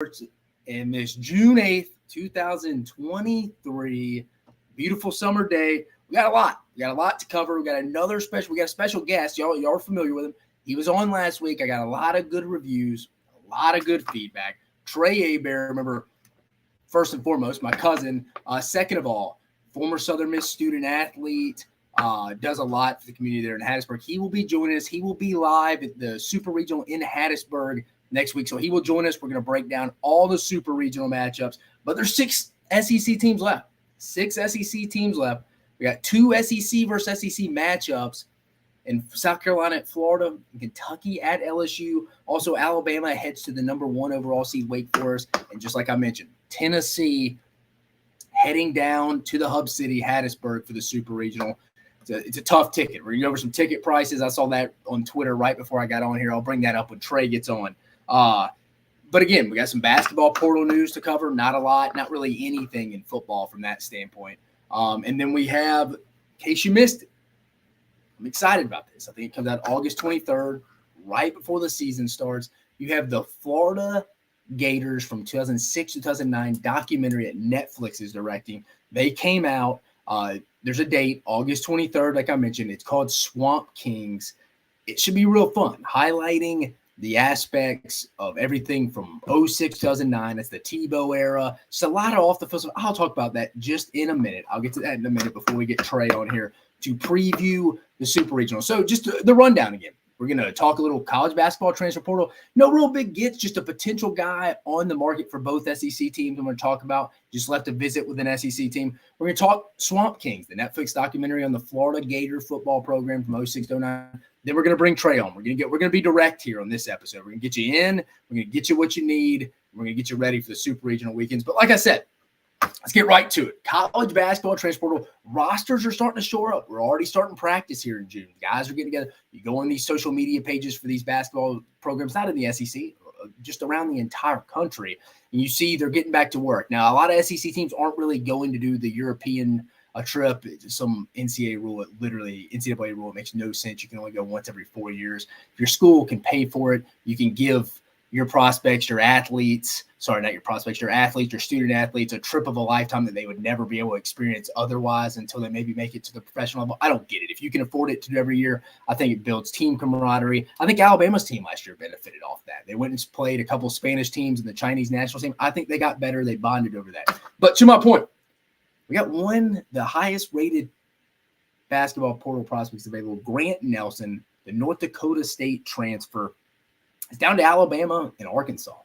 and this June 8th, 2023. Beautiful summer day. We got a lot. We got a lot to cover. We got a special guest. Y'all are familiar with him. He was on last week. I got a lot of good reviews, a lot of good feedback. Trey Hebert, remember, first and foremost, my cousin. Second of all, former Southern Miss student athlete, does a lot for the community there in Hattiesburg. He will be joining us. He will be live at the Super Regional in Hattiesburg next week. So he will join us. We're going to break down all the Super Regional matchups. But there's 6 SEC teams left. 6 SEC teams left. We got 2 SEC versus SEC matchups in South Carolina at Florida, Kentucky at LSU. Also, Alabama heads to the number 1 overall seed, Wake Forest. And just like I mentioned, Tennessee heading down to the hub city, Hattiesburg, for the Super Regional. It's a tough ticket. We're going to go over some ticket prices. I saw that on Twitter right before I got on here. I'll bring that up when Trey gets on. But again, we got some basketball portal news to cover. Not a lot, not really anything in football from that standpoint. And then we have, in case you missed it, I'm excited about this. I think it comes out August 23rd, right before the season starts. You have the Florida Gators from 2006 to 2009 documentary that Netflix is directing. They came out. There's a date, August 23rd, like I mentioned. It's called Swamp Kings. It should be real fun, highlighting the aspects of everything from 06 to 2009. That's the Tebow era. Just a lot of off the field. I'll talk about that just in a minute. I'll get to that in a minute before we get Trey on here to preview the Super Regional. So just the rundown again. We're going to talk a little college basketball transfer portal. No real big gets, just a potential guy on the market for both SEC teams I'm going to talk about. Just left a visit with an SEC team. We're going to talk Swamp Kings, the Netflix documentary on the Florida Gator football program from 06 to 09. Then we're going to bring Trey on. We're going to be direct here on this episode. We're going to get you in. We're going to get you what you need. We're going to get you ready for the Super Regional weekends. But like I said, let's get right to it. College basketball transfer portal rosters are starting to shore up. We're already starting practice here in June. Guys are getting together. You go on these social media pages for these basketball programs, not in the SEC, just around the entire country, and you see they're getting back to work. Now, a lot of SEC teams aren't really going to do the European trip. Some NCAA rule, it makes no sense. You can only go once every 4 years. If your school can pay for it, you can give your prospects, your athletes, your student athletes, a trip of a lifetime that they would never be able to experience otherwise until they maybe make it to the professional level. I don't get it. If you can afford it to do every year, I think it builds team camaraderie. I think Alabama's team last year benefited off that. They went and played a couple Spanish teams and the Chinese national team. I think they got better. They bonded over that. But to my point, we got the highest rated basketball portal prospects available, Grant Nelson, the North Dakota State transfer. It's down to Alabama and Arkansas.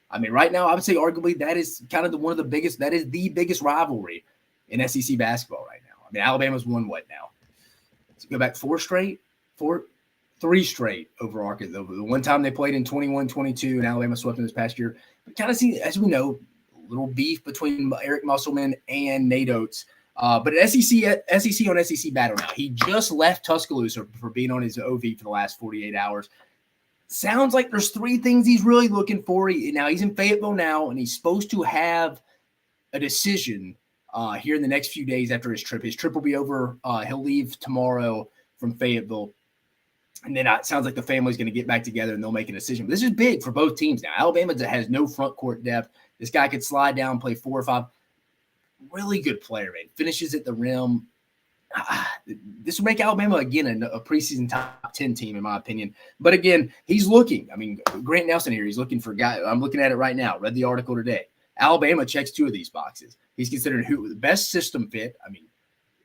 I mean, right now, I would say arguably that is kind of the biggest rivalry in SEC basketball right now. I mean, Alabama's won what now? Let's go back 3 straight over Arkansas. The one time they played in 21-22 and Alabama swept them this past year. But kind of see, as we know, a little beef between Eric Musselman and Nate Oates. But SEC on SEC battle now. He just left Tuscaloosa for being on his OV for the last 48 hours. Sounds like there's 3 things he's really looking for. He's in Fayetteville now, and he's supposed to have a decision here in the next few days after his trip. His trip will be over. He'll leave tomorrow from Fayetteville. And then it sounds like the family's going to get back together, and they'll make a decision. But this is big for both teams now. Alabama has no front court depth. This guy could slide down, play 4 or 5. Really good player, man. Finishes at the rim. This would make Alabama, again, a preseason top 10 team, in my opinion. But, again, he's looking. I mean, Grant Nelson here, he's looking for guys. I'm looking at it right now. Read the article today. Alabama checks 2 of these boxes. He's considered the best system fit. I mean,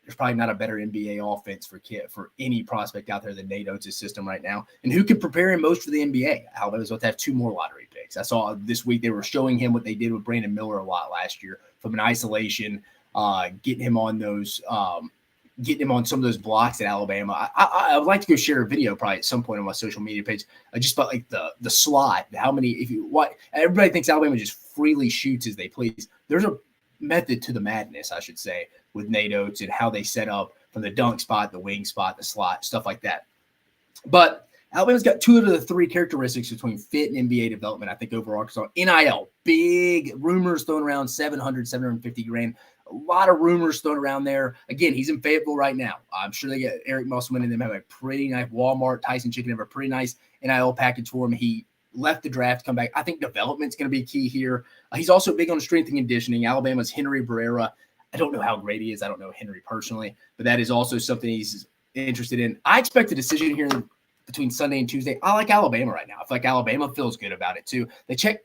there's probably not a better NBA offense for any prospect out there than Nate Oates' system right now. And who could prepare him most for the NBA? Alabama's about to have 2 more lottery picks. I saw this week they were showing him what they did with Brandon Miller a lot last year from an isolation, getting him on some of those blocks at Alabama. I would like to go share a video probably at some point on my social media page. Just about like the slot, everybody thinks Alabama just freely shoots as they please. There's a method to the madness, I should say, with Nate Oates and how they set up from the dunk spot, the wing spot, the slot, stuff like that. But Alabama's got 2 of the 3 characteristics between fit and NBA development, I think, over Arkansas. NIL, big rumors thrown around, 750 grand. A lot of rumors thrown around there. Again, he's in Fayetteville right now. I'm sure they get Eric Musselman and them have a pretty nice Walmart, Tyson Chicken have a pretty nice NIL package for him. He left the draft, come back. I think development's going to be key here. He's also big on strength and conditioning. Alabama's Henry Barrera. I don't know how great he is. I don't know Henry personally, but that is also something he's interested in. I expect a decision here between Sunday and Tuesday. I like Alabama right now. I feel like Alabama feels good about it too. They check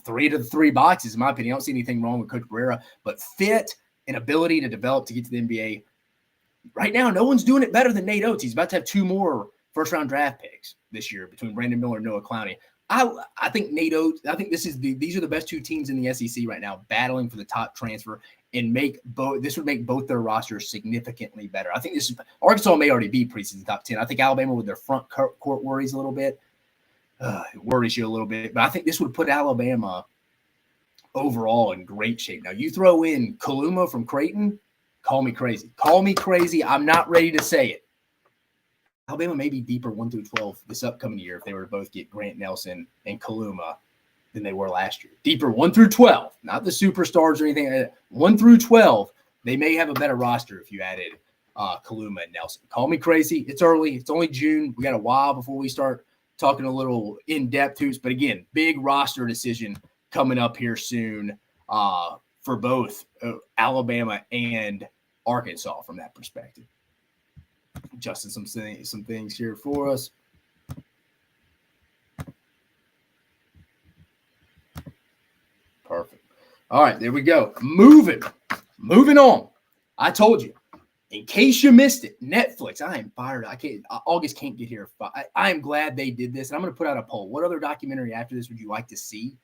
3 to 3 boxes, in my opinion. I don't see anything wrong with Coach Barrera, but fit and ability to develop to get to the NBA. Right now, no one's doing it better than Nate Oates. He's about to have 2 more first-round draft picks this year between Brandon Miller and Noah Clowney. I think Nate Oates. I think these are the best 2 teams in the SEC right now, battling for the top transfer, and this would make both their rosters significantly better. I think Arkansas may already be preseason top 10. I think Alabama with their front court worries a little bit, it worries you a little bit, but I think this would put Alabama overall in great shape. Now you throw in Kaluma from Creighton, call me crazy. Call me crazy. I'm not ready to say it. Alabama may be deeper 1 through 12 this upcoming year if they were to both get Grant Nelson and Kaluma than they were last year. Deeper 1 through 12, not the superstars or anything. 1 through 12, they may have a better roster if you added Kaluma and Nelson. Call me crazy. It's early. It's only June. We got a while before we start talking a little in-depth hoops. But again, big roster decision coming up here soon for both Alabama and Arkansas from that perspective. Adjusting some things here for us. Perfect. All right, there we go. Moving on. I told you, in case you missed it, Netflix. I am fired. August can't get here. I am glad they did this, and I'm going to put out a poll. What other documentary after this would you like to see?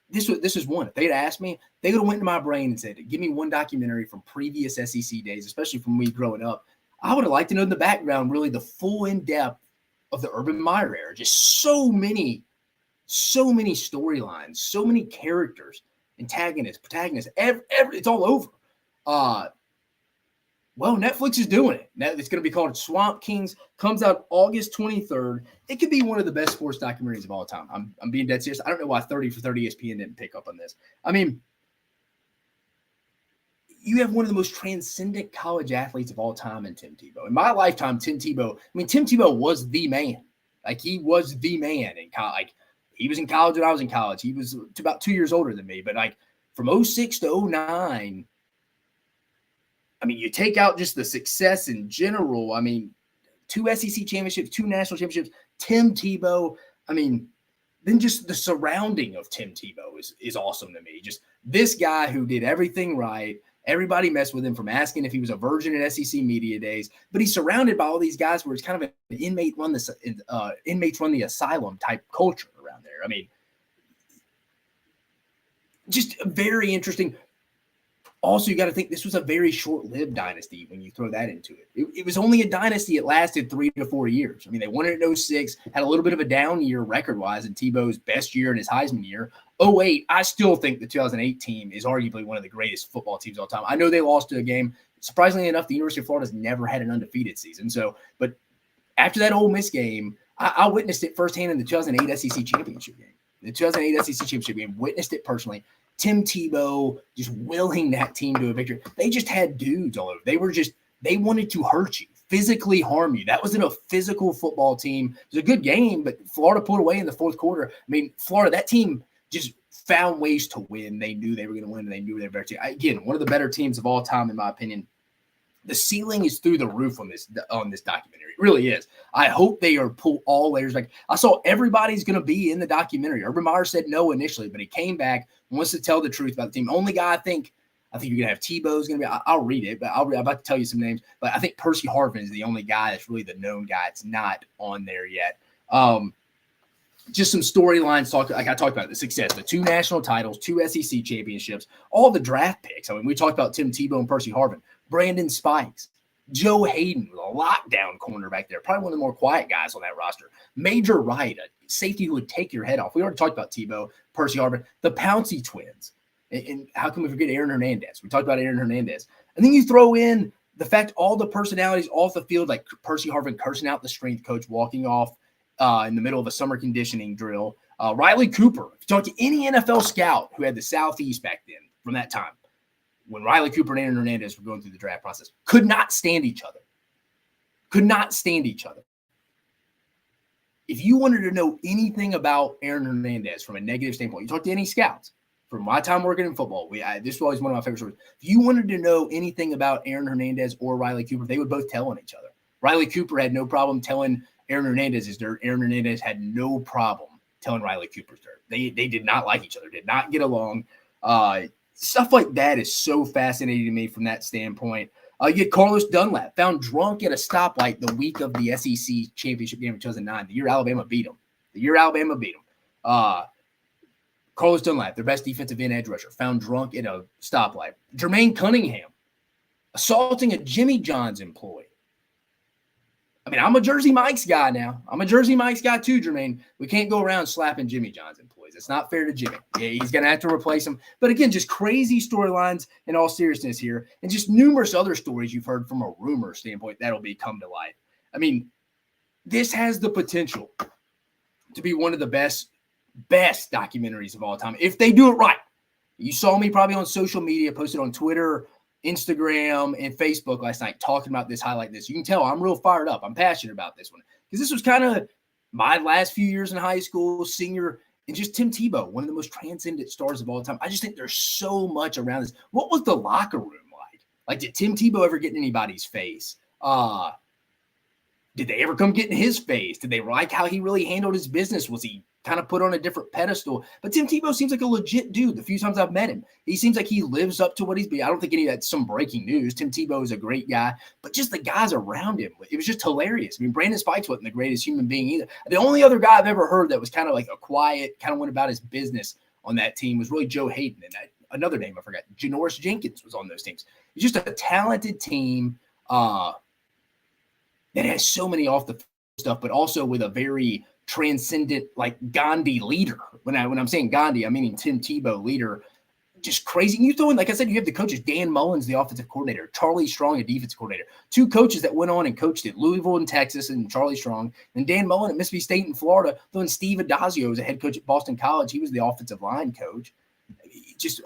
This is one. If they'd asked me, they would have went into my brain and said, give me one documentary from previous SEC days, especially from me growing up. I would have liked to know in the background, really the full in-depth of the Urban Meyer era. Just so many storylines, so many characters, antagonists, protagonists, it's all over. Well, Netflix is doing it. It's going to be called Swamp Kings. Comes out August 23rd. It could be one of the best sports documentaries of all time. I'm being dead serious. I don't know why 30 for 30 ESPN didn't pick up on this. I mean, you have one of the most transcendent college athletes of all time in Tim Tebow. In my lifetime, Tim Tebow was the man. Like, he was the man in college. Like, he was in college when I was in college. He was about 2 years older than me. But, like, from 06 to 09, I mean, you take out just the success in general. I mean, 2 SEC championships, 2 national championships, Tim Tebow. I mean, then just the surrounding of Tim Tebow is awesome to me. Just this guy who did everything right. Everybody messed with him, from asking if he was a virgin in SEC media days, but he's surrounded by all these guys where it's kind of an inmates run the asylum type culture around there. I mean, just very interesting. Also, you got to think this was a very short-lived dynasty when you throw that into it. It was only a dynasty. It lasted 3 to 4 years. I mean, they won it in 06, had a little bit of a down year record-wise in Tebow's best year and his Heisman year. 08, I still think the 2008 team is arguably one of the greatest football teams of all time. I know they lost to a game. Surprisingly enough, the University of Florida has never had an undefeated season. But after that Ole Miss game, I witnessed it firsthand in the 2008 SEC championship game. The 2008 SEC championship game, witnessed it personally. Tim Tebow just willing that team to a victory. They just had dudes all over. They wanted to hurt you, physically harm you. That wasn't a physical football team. It was a good game, but Florida pulled away in the fourth quarter. I mean, Florida, that team just found ways to win. They knew they were going to win, and they knew they were better team. Again, one of the better teams of all time, in my opinion. The ceiling is through the roof on this documentary. It really is. I hope they are pull all layers back. I saw everybody's going to be in the documentary. Urban Meyer said no initially, but he came back and wants to tell the truth about the team. Only guy I think you're going to have Tebow's going to be. I'll read it, but I'm about to tell you some names. But I think Percy Harvin is the only guy that's really the known guy. It's not on there yet. Just some storylines. Like I talked about the success, the 2 national titles, 2 SEC championships, all the draft picks. I mean, we talked about Tim Tebow and Percy Harvin. Brandon Spikes, Joe Hayden, a lockdown corner back there, probably one of the more quiet guys on that roster. Major Wright, a safety who would take your head off. We already talked about Tebow, Percy Harvin, the Pouncey twins. And how can we forget Aaron Hernandez? We talked about Aaron Hernandez. And then you throw in the fact all the personalities off the field, like Percy Harvin cursing out the strength coach, walking off in the middle of a summer conditioning drill. Riley Cooper, if you talk to any NFL scout who had the Southeast back then from that time, when Riley Cooper and Aaron Hernandez were going through the draft process, could not stand each other. if you wanted to know anything about Aaron Hernandez from a negative standpoint, you talk to any scouts. From my time working in football, this was always one of my favorite stories. If you wanted to know anything about Aaron Hernandez or Riley Cooper, they would both tell on each other. Riley Cooper had no problem telling Aaron Hernandez his dirt. Aaron Hernandez had no problem telling Riley Cooper's dirt. They did not like each other, did not get along. Stuff like that is so fascinating to me from that standpoint. You get Carlos Dunlap found drunk at a stoplight the week of the SEC championship game in 2009, the year Alabama beat them. Carlos Dunlap, their best defensive end edge rusher, found drunk at a stoplight. Jermaine Cunningham assaulting a Jimmy John's employee. I mean, I'm a Jersey Mike's guy now. I'm a Jersey Mike's guy too, Jermaine. We can't go around slapping Jimmy John's employees. It's not fair to Jimmy. Yeah, he's going to have to replace him. But again, just crazy storylines in all seriousness here, and just numerous other stories you've heard from a rumor standpoint that'll be come to light. I mean, this has the potential to be one of the best documentaries of all time if they do it right. You saw me probably on social media, posted on Twitter, Instagram, and Facebook last night talking about this, highlight this. You can tell I'm real fired up. I'm passionate about this one because this was kind of my last few years in high school, senior, and just Tim Tebow, one of the most transcendent stars of all time. I just think there's so much around this. What was the locker room like? Like, did Tim Tebow ever get in anybody's face? Did they ever come get in his face? Did they like how he really handled his business? Was he kind of put on a different pedestal? But Tim Tebow seems like a legit dude. The few times I've met him, he seems like he lives up to what he's been. I don't think any of that's some breaking news. Tim Tebow is a great guy, but just the guys around him, it was just hilarious. I mean, Brandon Spikes wasn't the greatest human being either. The only other guy I've ever heard that was kind of like a quiet, kind of went about his business on that team was really Joe Hayden. And another name I forgot, Janoris Jenkins was on those teams. It's just a talented team that has so many off the stuff, but also with a very transcendent, like Gandhi leader. When I'm saying Gandhi, I'm meaning Tim Tebow leader. Just crazy. And you throw in, like I said, you have the coaches, Dan Mullins, the offensive coordinator, Charlie Strong, a defensive coordinator, two coaches that went on and coached at Louisville in Texas, and Charlie Strong, and Dan Mullen at Mississippi State in Florida. Then Steve Adazio was a head coach at Boston College. He was the offensive line coach. Just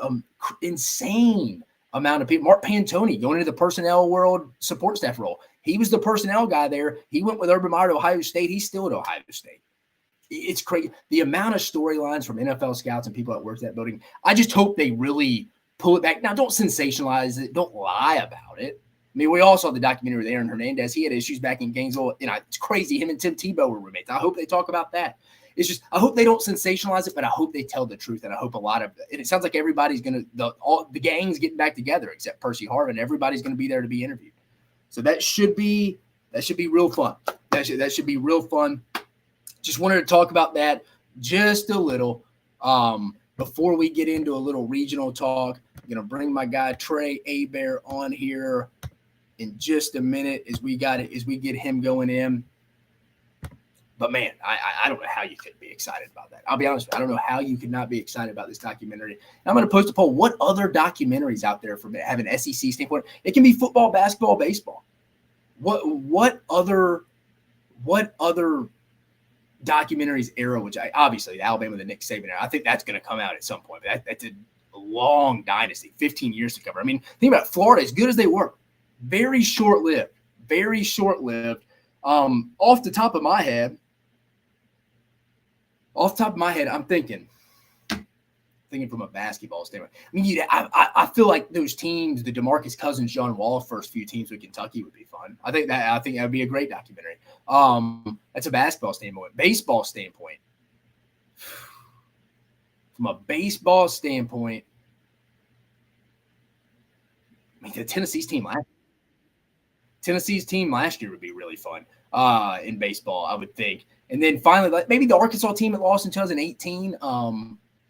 insane amount of people. Mark Pantoni going into the personnel world support staff role. He was the personnel guy there. He went with Urban Meyer to Ohio State. He's still at Ohio State. It's crazy. The amount of storylines from NFL scouts and people that work at that building. I just hope they really pull it back. Now, don't sensationalize it. Don't lie about it. I mean, we all saw the documentary with Aaron Hernandez. He had issues back in Gainesville. It's crazy. Him and Tim Tebow were roommates. I hope they talk about that. It's just, I hope they don't sensationalize it, but I hope they tell the truth. And I hope a lot of it. It sounds like everybody's going to, all the gang's getting back together except Percy Harvin. Everybody's going to be there to be interviewed. So that should be real fun. That should be real fun. Just wanted to talk about that just a little before we get into a little regional talk. I'm going to bring my guy Trey Hebert on here in just a minute as we get him going in. But man, I don't know how you could be excited about that. I'll be honest with you, I don't know how you could not be excited about this documentary. And I'm going to post a poll. What other documentaries out there from have an SEC standpoint? It can be football, basketball, baseball. What other documentaries era, which obviously Alabama, the Nick Saban era, I think that's going to come out at some point. But that's a long dynasty, 15 years to cover. I mean, think about it, Florida, as good as they were, very short-lived. Off the top of my head, I'm thinking from a basketball standpoint. I mean, I feel like those teams, the DeMarcus Cousins, John Wall first few teams with Kentucky would be fun. I think that would be a great documentary. That's a basketball standpoint. Baseball standpoint. From a baseball standpoint, I mean, the Tennessee's team last year would be really fun in baseball, I would think. And then finally, like maybe the Arkansas team that lost in 2018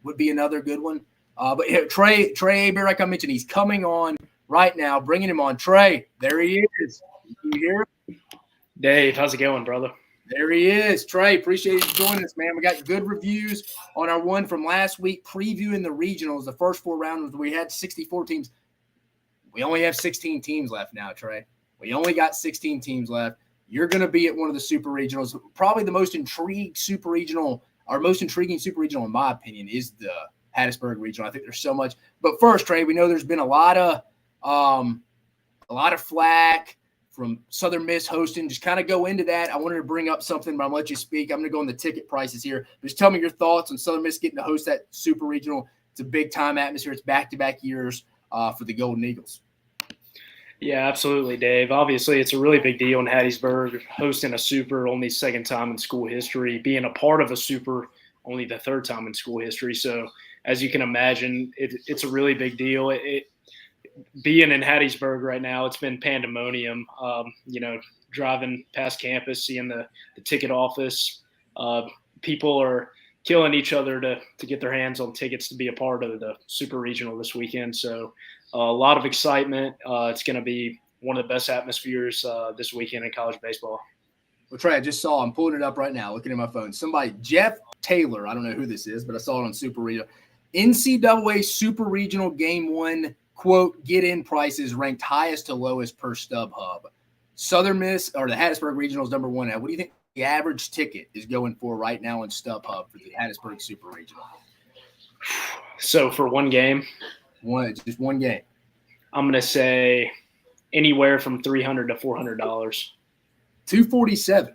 would be another good one. But Trey Hebert, like I mentioned, he's coming on right now, bringing him on. Trey, there he is. Can you hear him? Dave, how's it going, brother? There he is. Trey, appreciate you joining us, man. We got good reviews on our one from last week, previewing the regionals, the first four rounds. We had 64 teams. We only have 16 teams left now, Trey. We only got 16 teams left. You're going to be at one of the super regionals. Probably the most intriguing super regional, in my opinion, is the Hattiesburg regional. I think there's so much. But first, Trey, we know there's been a lot of flack from Southern Miss hosting. Just kind of go into that. I wanted to bring up something, but I'm going to let you speak. I'm going to go on the ticket prices here. Just tell me your thoughts on Southern Miss getting to host that Super Regional. It's a big-time atmosphere. It's back-to-back years for the Golden Eagles. Yeah, absolutely, Dave. Obviously, it's a really big deal in Hattiesburg, hosting a Super, only second time in school history, being a part of a Super, only the third time in school history. So, as you can imagine, it's a really big deal. Being in Hattiesburg right now, it's been pandemonium. Driving past campus, seeing the ticket office, people are killing each other to get their hands on tickets to be a part of the Super Regional this weekend. So a lot of excitement. It's going to be one of the best atmospheres this weekend in college baseball. Well, Trey, I just saw, I'm pulling it up right now, looking at my phone. Somebody, Jeff Taylor, I don't know who this is, but I saw it on Super Regional. NCAA Super Regional Game 1, quote, get-in prices ranked highest to lowest per StubHub. Southern Miss, or the Hattiesburg Regional is number one. Now, what do you think the average ticket is going for right now on StubHub for the Hattiesburg Super Regional? So for one game? Just one game. I'm going to say anywhere from $300 to $400. $247,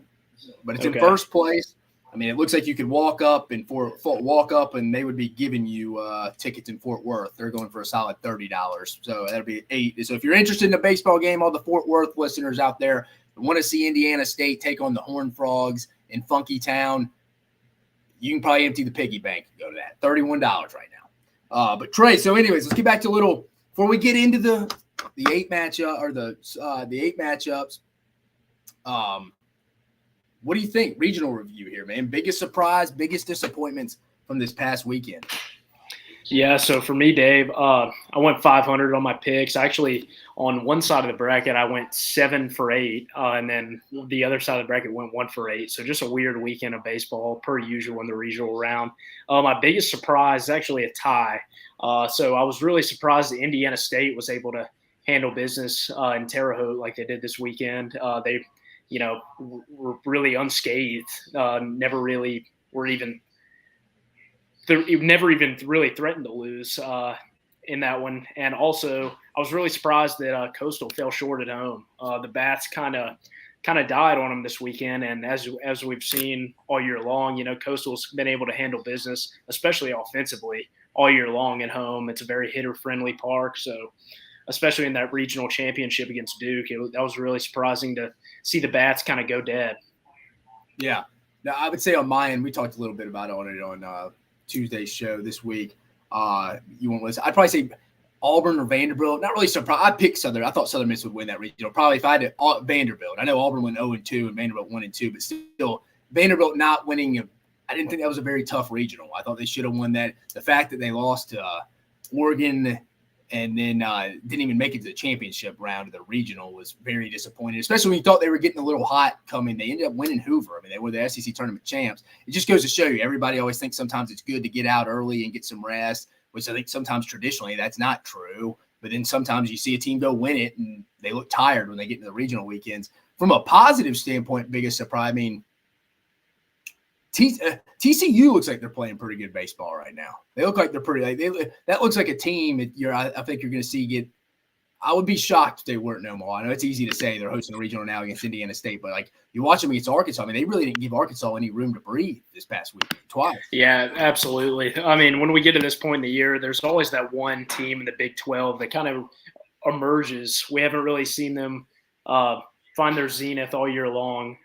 but it's in first place. I mean, it looks like you could walk up and they would be giving you tickets in Fort Worth. They're going for a solid $30. So that'd be $8. So if you're interested in a baseball game, all the Fort Worth listeners out there who want to see Indiana State take on the Horned Frogs in Funky Town, you can probably empty the piggy bank and go to that. $31 right now. But Trey, so anyways, let's get back to a little before we get into the 8 matchup or the 8 matchups. What do you think? Regional review here, man. Biggest surprise, biggest disappointments from this past weekend. Yeah, so for me, Dave, I went 500 on my picks. Actually, on one side of the bracket, I went 7 for 8, and then the other side of the bracket went 1 for 8. So just a weird weekend of baseball, per usual in the regional round. My biggest surprise is actually a tie. So I was really surprised that Indiana State was able to handle business in Terre Haute like they did this weekend. They were really unscathed. Never even really threatened to lose in that one. And also, I was really surprised that Coastal fell short at home. The bats kind of died on them this weekend. And as we've seen all year long, Coastal's been able to handle business, especially offensively, all year long at home. It's a very hitter-friendly park, so especially in that regional championship against Duke, that was really surprising to see the bats kind of go dead. Yeah. Now, I would say on my end, we talked a little bit about it on Tuesday's show this week. You won't listen. I'd probably say Auburn or Vanderbilt. Not really surprised. I picked Southern. I thought Southern Miss would win that regional. Probably if I had Vanderbilt. I know Auburn went 0-2 and Vanderbilt 1-2, but still Vanderbilt not winning. I didn't think that was a very tough regional. I thought they should have won that. The fact that they lost to Oregon and then didn't even make it to the championship round of the regional was very disappointing, especially when you thought they were getting a little hot coming. They ended up winning Hoover. I mean, they were the SEC tournament champs. It just goes to show you, everybody always thinks sometimes it's good to get out early and get some rest, which I think sometimes traditionally that's not true. But then sometimes you see a team go win it, and they look tired when they get into the regional weekends. From a positive standpoint, biggest surprise, I mean, TCU looks like they're playing pretty good baseball right now. They look like they're pretty. That looks like a team that I think you're going to see get. I would be shocked if they weren't no more. I know it's easy to say they're hosting a regional now against Indiana State, but like you watch them against Arkansas, I mean, they really didn't give Arkansas any room to breathe this past week twice. Yeah, absolutely. I mean, when we get to this point in the year, there's always that one team in the Big 12 that kind of emerges. We haven't really seen them find their zenith all year long,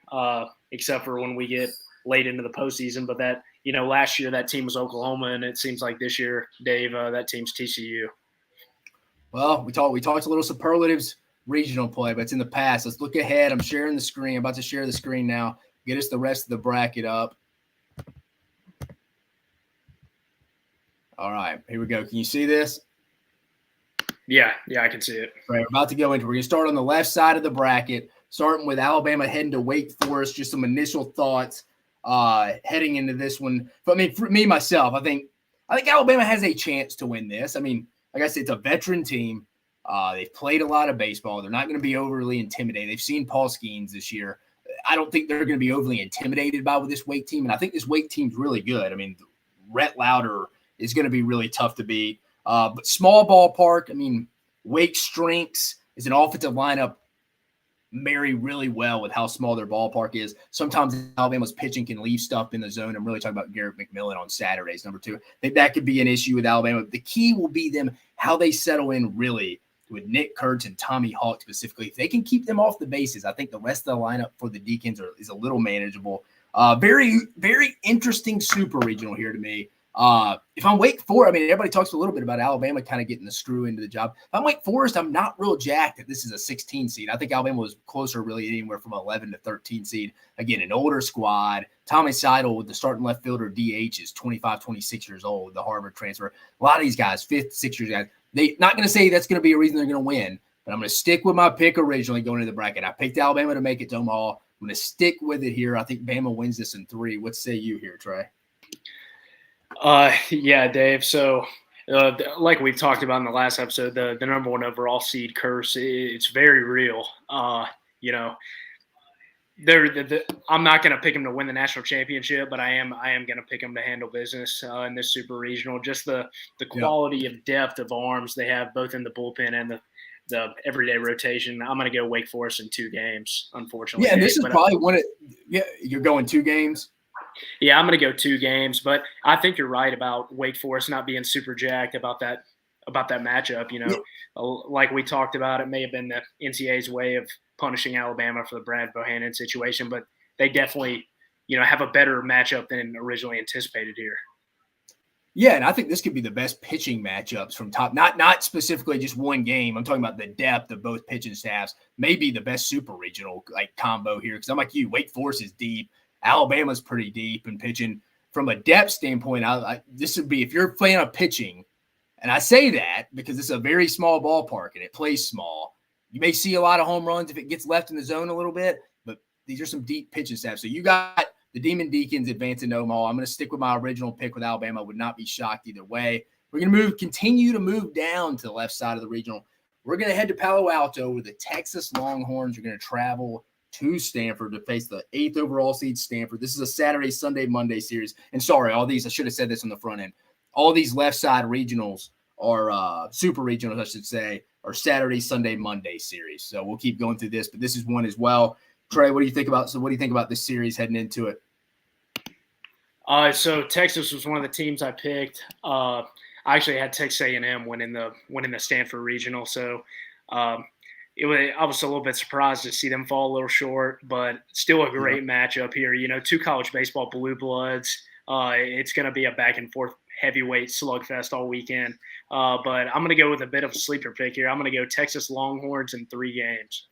except for when we get late into the postseason. But that, last year that team was Oklahoma, and it seems like this year, Dave, that team's TCU. Well, we talked a little superlatives regional play, but it's in the past. Let's look ahead. I'm sharing the screen. I'm about to share the screen now. Get us the rest of the bracket up. All right, here we go. Can you see this? Yeah, I can see it. All right, we're about to go into. We're going to start on the left side of the bracket, starting with Alabama heading to Wake Forest. Just some initial thoughts heading into this one. But I mean, for me myself, I think Alabama has a chance to win this. I mean, like I said, it's a veteran team. They've played a lot of baseball. They're not going to be overly intimidated. They've seen Paul Skeens this year. I don't think they're going to be overly intimidated by this Wake team, and I think this Wake team's really good. I mean, Rhett Lauder is going to be really tough to beat. But small ballpark, I mean, Wake's strengths is an offensive lineup marry really well with how small their ballpark is. Sometimes Alabama's pitching can leave stuff in the zone. I'm really talking about Garrett McMillan on Saturdays, number 2. I think that could be an issue with Alabama. The key will be how they settle in really with Nick Kurtz and Tommy Hawk specifically. If they can keep them off the bases, I think the rest of the lineup for the Deacons is a little manageable. Very, very interesting super regional here to me. If I'm Wake Forest, everybody talks a little bit about Alabama kind of getting the screw into the job. If I'm Wake Forest, I'm not real jacked that this is a 16 seed. I think Alabama was closer really anywhere from 11 to 13 seed. Again, an older squad. Tommy Seidel with the starting left fielder DH is 25, 26 years old, the Harvard transfer. A lot of these guys, 5th, 6th year guys, they not going to say that's going to be a reason they're going to win, but I'm going to stick with my pick originally going into the bracket. I picked Alabama to make it to Omaha. I'm going to stick with it here. I think Bama wins this in 3. What say you here, Trey? Yeah, Dave. So, like we've talked about in the last episode, the number 1 overall seed curse, it's very real. I'm not going to pick them to win the national championship, but I am going to pick them to handle business in this super regional. Just the quality of depth of arms they have both in the bullpen and the everyday rotation. I'm going to go Wake Forest in 2 games, unfortunately. Yeah, and this is probably one of – you're going 2 games? Yeah, I'm going to go 2 games, but I think you're right about Wake Forest not being super jacked about that matchup. Like we talked about, it may have been the NCAA's way of punishing Alabama for the Brad Bohannon situation, but they definitely, have a better matchup than originally anticipated here. Yeah, and I think this could be the best pitching matchups from top, not specifically just one game. I'm talking about the depth of both pitching staffs, maybe the best super regional combo here. Because I'm like you, Wake Forest is deep. Alabama's pretty deep in pitching. From a depth standpoint, this would be, if you're playing a pitching, and I say that because it's a very small ballpark and it plays small, you may see a lot of home runs if it gets left in the zone a little bit, but these are some deep pitching staffs. So you got the Demon Deacons advancing to Omaha. I'm going to stick with my original pick with Alabama. I would not be shocked either way. We're going to continue to move down to the left side of the regional. We're going to head to Palo Alto where the Texas Longhorns are going to travel to Stanford to face the 8th overall seed Stanford. This is a Saturday, Sunday, Monday series. And sorry, all these, I should have said this on the front end. All these left side regionals are super regionals, I should say, are Saturday, Sunday, Monday series. So we'll keep going through this, but this is one as well. Trey, what do you think about this series heading into it? So Texas was one of the teams I picked. I actually had Texas A&M winning the Stanford regional. So I was a little bit surprised to see them fall a little short, but still a great matchup here. 2 college baseball blue bloods. It's going to be a back and forth heavyweight slugfest all weekend. But I'm going to go with a bit of a sleeper pick here. I'm going to go Texas Longhorns in 3 games.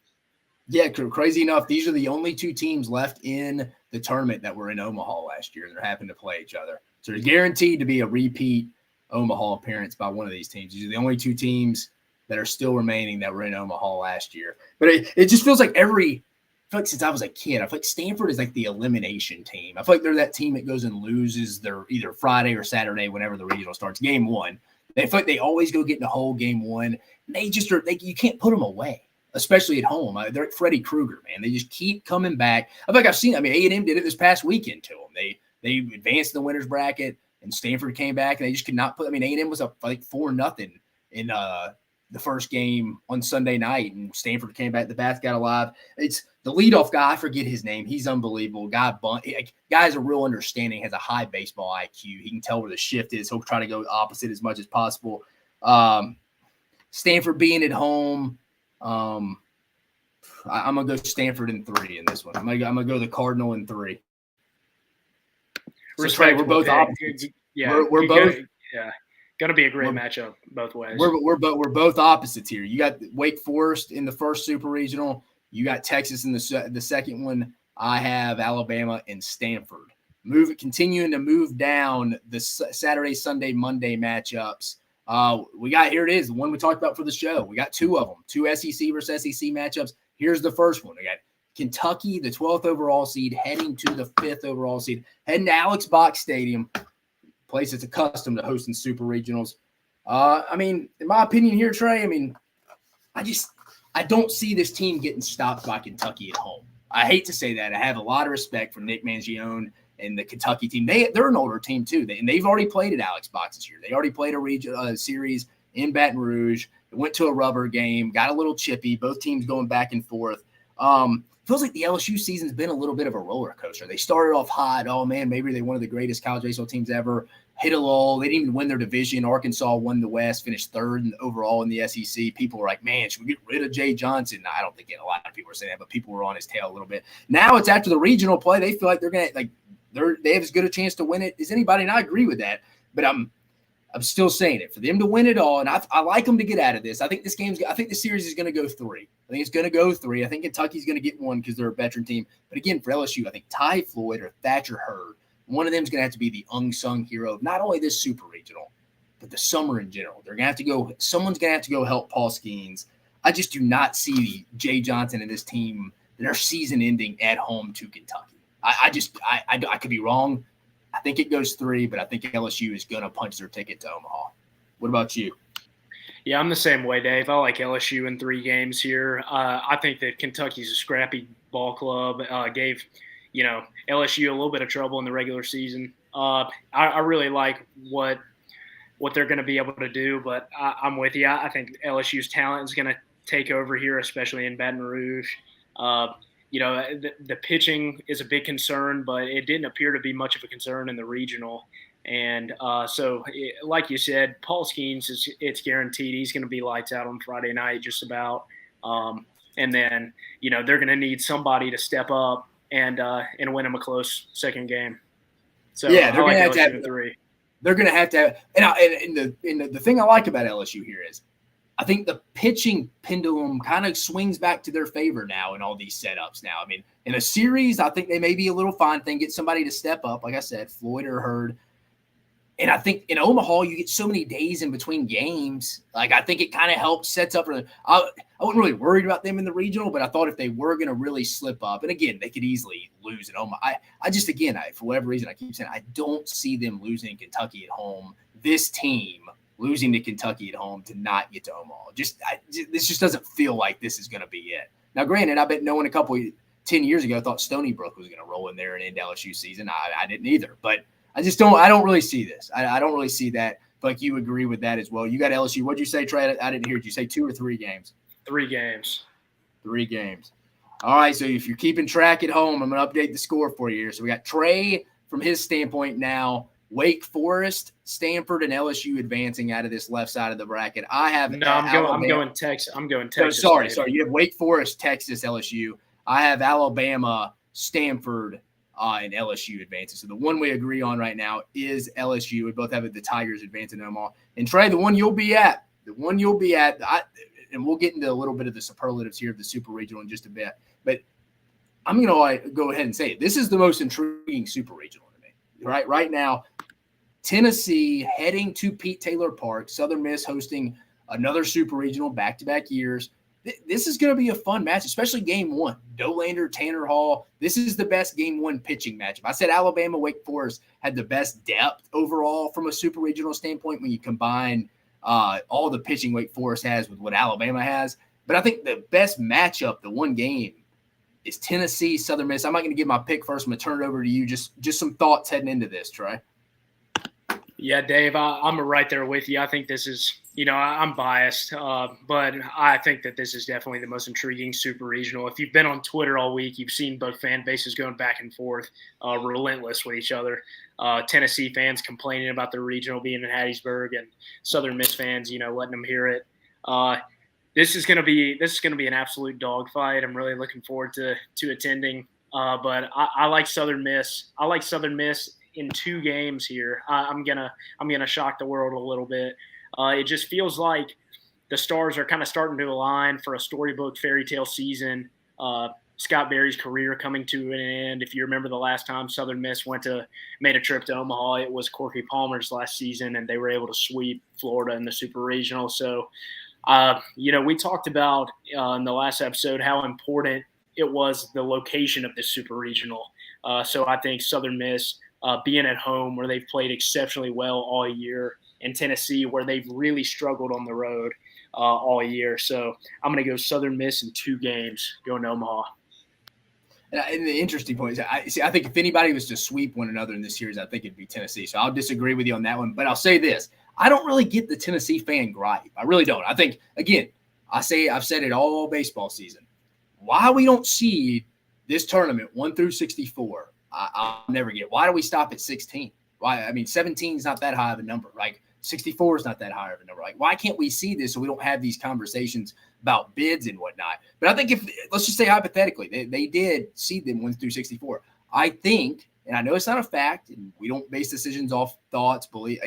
Yeah, crazy enough, these are the only 2 teams left in the tournament that were in Omaha last year. They're having to play each other. So they're guaranteed to be a repeat Omaha appearance by one of these teams. These are the only 2 teams that are still remaining that were in Omaha last year. But it just feels like since I was a kid, I feel like Stanford is like the elimination team. I feel like they're that team that goes and loses their either Friday or Saturday whenever the regional starts, game 1. They feel like they always go get in the hole game 1. They just are you can't put them away, especially at home. They're like Freddie Krueger, man. They just keep coming back. I feel like I've seen. A&M did it this past weekend to them. They advanced in the winners bracket, and Stanford came back, and they just could not put. A&M was up like 4-0 in the first game on Sunday night, and Stanford came back. The bats got alive. It's the leadoff guy. I forget his name. He's unbelievable. Guy has a real understanding. Has a high baseball IQ. He can tell where the shift is. He'll try to go opposite as much as possible. Stanford being at home. I'm gonna go Stanford in 3 in this one. I'm gonna go the Cardinal in 3. So Trey, we're both opposites. Yeah, we're both. Going to be a great matchup both ways. We're both opposites here. You got Wake Forest in the first super regional. You got Texas in the second one. I have Alabama and Stanford. Continuing to move down the Saturday, Sunday, Monday matchups. We got, here it is, the one we talked about for the show. We got 2 of them, 2 SEC versus SEC matchups. Here's the first one. We got Kentucky, the 12th overall seed, heading to the 5th overall seed, heading to Alex Box Stadium, place that's accustomed to hosting super regionals. In my opinion here, Trey, I don't see this team getting stopped by Kentucky at home. I hate to say that. I have a lot of respect for Nick Mangione and the Kentucky team. They're an older team too. They've already played at Alex Box this year. They already played a series in Baton Rouge. They went to a rubber game, got a little chippy. Both teams going back and forth. Feels like the LSU season's been a little bit of a roller coaster. They started off hot. Oh, man, maybe they're one of the greatest college baseball teams ever. Hit a lull. They didn't even win their division. Arkansas won the West, finished third overall in the SEC. People were like, man, should we get rid of Jay Johnson? I don't think a lot of people were saying that, but people were on his tail a little bit. Now it's after the regional play. They feel like they're going to they have as good a chance to win it as anybody, and I agree with that. But I'm still saying it. For them to win it all, and I like them to get out of this. I think the series is going to go 3. I think it's going to go 3. I think Kentucky's going to get 1 because they're a veteran team. But again, for LSU, I think Ty Floyd or Thatcher Hurd, one of them is going to have to be the unsung hero of not only this super regional, but the summer in general. They're going to have to go. Someone's going to have to go help Paul Skeens. I just do not see Jay Johnson and this team, their season ending at home to Kentucky. I could be wrong. I think it goes 3, but I think LSU is going to punch their ticket to Omaha. What about you? Yeah, I'm the same way, Dave. I like LSU in 3 games here. I think that Kentucky's a scrappy ball club. Gave, LSU a little bit of trouble in the regular season. I really like what they're going to be able to do, but I'm with you. I think LSU's talent is going to take over here, especially in Baton Rouge. The pitching is a big concern, but it didn't appear to be much of a concern in the regional. And like you said, Paul Skeens, it's guaranteed he's going to be lights out on Friday night just about. And then, they're going to need somebody to step up and win them a close second game. So yeah, they're going like to have to have 3. They're going to have to – and the thing I like about LSU here is I think the pitching pendulum kind of swings back to their favor now in all these setups now. I mean, in a series, I think they may be a little fine thing, get somebody to step up, like I said, Floyd or Hurd. And I think in Omaha, you get so many days in between games. Like, I think it kind of helps, sets up for – I wasn't really worried about them in the regional, but I thought if they were going to really slip up – and again, they could easily lose at Omaha. For whatever reason, I keep saying I don't see them losing Kentucky at home. This team losing to Kentucky at home to not get to Omaha. This just doesn't feel like this is going to be it. Now, granted, I bet no one 10 years ago thought Stony Brook was going to roll in there and end LSU season. I didn't either, but I don't really see this. I don't really see that. Like you agree with that as well. You got LSU. What'd you say, Trey? I didn't hear. Did you say 2 or 3 games? 3 games. 3 games. All right, so if you're keeping track at home, I'm going to update the score for you here. So we got Trey from his standpoint now, Wake Forest, Stanford, and LSU advancing out of this left side of the bracket. I'm going Texas. Sorry. You have Wake Forest, Texas, LSU. I have Alabama, Stanford, and LSU advancing. So the one we agree on right now is LSU. We both have the Tigers advancing Omaha. And Trey, the one you'll be at, and we'll get into a little bit of the superlatives here of the super regional in just a bit. But I'm going to go ahead and say it. This is the most intriguing super regional to me. Right now, Tennessee heading to Pete Taylor Park, Southern Miss hosting another super regional back-to-back years. This is going to be a fun match, especially game 1. Dolander, Tanner Hall. This is the best game 1 pitching matchup. I said Alabama, Wake Forest had the best depth overall from a super regional standpoint when you combine all the pitching Wake Forest has with what Alabama has. But I think the best matchup, the one game, is Tennessee, Southern Miss. I'm not going to give my pick first. I'm going to turn it over to you. Just some thoughts heading into this, Trey. Yeah, Dave, I'm right there with you. I think this is, I'm biased, but I think that this is definitely the most intriguing super regional. If you've been on Twitter all week, you've seen both fan bases going back and forth, relentless with each other. Tennessee fans complaining about the regional being in Hattiesburg, and Southern Miss fans, letting them hear it. This is going to be an absolute dogfight. I'm really looking forward to attending. But I like Southern Miss. I like Southern Miss in 2 games here. I'm gonna shock the world a little bit. It just feels like the stars are kind of starting to align for a storybook fairy tale season. Scott Berry's career coming to an end. If you remember the last time Southern Miss made a trip to Omaha, it was Corky Palmer's last season, and they were able to sweep Florida in the Super Regional. So, we talked about in the last episode how important it was the location of the Super Regional. So I think Southern Miss being at home where they've played exceptionally well all year, and Tennessee where they've really struggled on the road all year. So I'm going to go Southern Miss in 2 games, going to Omaha. And the interesting point is, I think if anybody was to sweep one another in this series, I think it'd be Tennessee. So I'll disagree with you on that one. But I'll say this. I don't really get the Tennessee fan gripe. I really don't. I think, again, I've said it all baseball season. why we don't see this tournament 1 through 64. I'll never get. Why do we stop at 16? Why? I mean, 17 is not that high of a number. Like 64 is not that high of a number. Like, why can't we see this so we don't have these conversations about bids and whatnot? But I think if, let's just say hypothetically, they did seed them 1 through 64. I think, and I know it's not a fact, and we don't base decisions off thoughts, belief.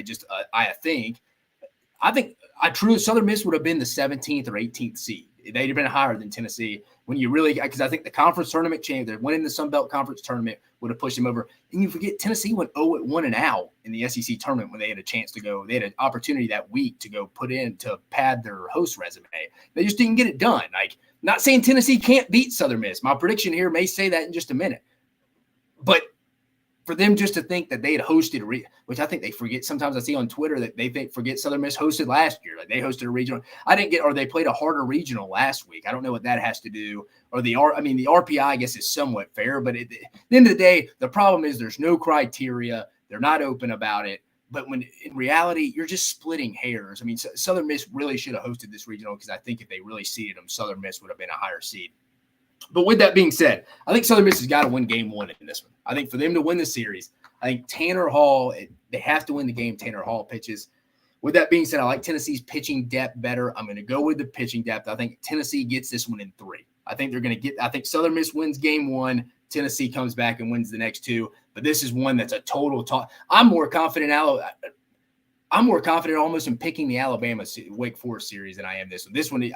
I think truly Southern Miss would have been the 17th or 18th seed. They'd have been higher than Tennessee when you really, because I think the conference tournament changed. They're winning the Sun Belt Conference tournament would have pushed them over. And you forget Tennessee went 0-1 and out in the SEC tournament when they had a chance to go. They had an opportunity that week to go put in to pad their host resume. They just didn't get it done. Like, not saying Tennessee can't beat Southern Miss. My prediction here may say that in just a minute. But for them just to think that they had hosted, which I think they forget. Sometimes I see on Twitter that they forget Southern Miss hosted last year. Like they hosted a regional. Or they played a harder regional last week. I don't know what that has to do. Or the RPI, I guess, is somewhat fair. But at the end of the day, the problem is there's no criteria. They're not open about it. But when in reality, you're just splitting hairs. I mean, Southern Miss really should have hosted this regional because I think if they really seeded them, Southern Miss would have been a higher seed. But with that being said, I think Southern Miss has got to win game one in this one. I think for them to win the series, I think Tanner Hall, they have to win the game. Tanner Hall pitches. With that being said, I like Tennessee's pitching depth better. I'm going to go with the pitching depth. I think Tennessee gets this one in 3. I think Southern Miss wins game 1. Tennessee comes back and wins the next 2. But this is one that's a total talk. I'm more confident almost in picking the Alabama Wake Forest series than I am this one. This one,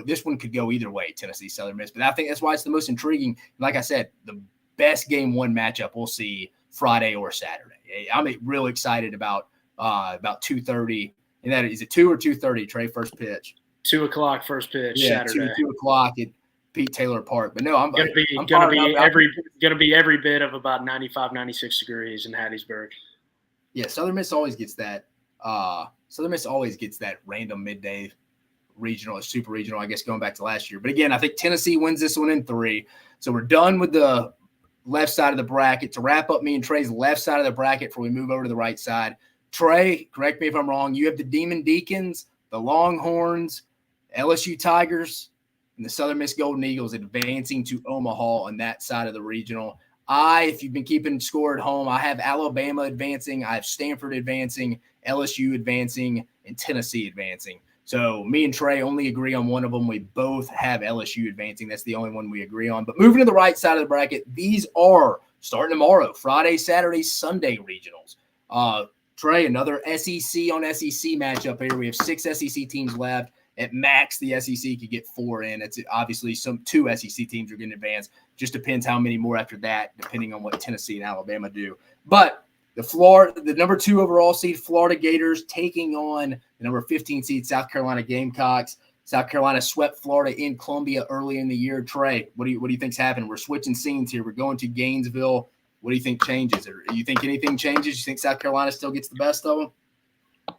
this one could go either way, Tennessee, Southern Miss. But I think that's why it's the most intriguing. Like I said, the best game 1 matchup we'll see Friday or Saturday. I'm real excited about 2:30. And that is it 2 or 2:30, Trey, first pitch? 2 o'clock first pitch Saturday. 2 o'clock at Pete Taylor Park. But no, I'm going to be every bit of about 95, 96 degrees in Hattiesburg. Yeah, Southern Miss always gets that. Random midday regional or super regional, I guess, going back to last year. But again, I think Tennessee wins this one in 3. So we're done with the left side of the bracket. To wrap up me and Trey's left side of the bracket before we move over to the right side. Trey, correct me if I'm wrong. You have the Demon Deacons, the Longhorns, LSU Tigers, and the Southern Miss Golden Eagles advancing to Omaha on that side of the regional. If you've been keeping score at home, I have Alabama advancing, I have Stanford advancing, LSU advancing, and Tennessee advancing. So me and Trey only agree on one of them. We both have LSU advancing. That's the only one we agree on. But moving to the right side of the bracket, these are starting tomorrow, Friday, Saturday, Sunday regionals. Trey, another SEC on SEC matchup here. We have 6 SEC teams left. At max, the SEC could get 4 in. It's obviously 2 SEC teams are going to advance. Just depends how many more after that, depending on what Tennessee and Alabama do. But the number 2 overall seed Florida Gators taking on the number 15 seed South Carolina Gamecocks. South Carolina swept Florida in Columbia early in the year. Trey, what do you think's happening? We're switching scenes here. We're going to Gainesville. What do you think changes? Or you think anything changes? You think South Carolina still gets the best of them?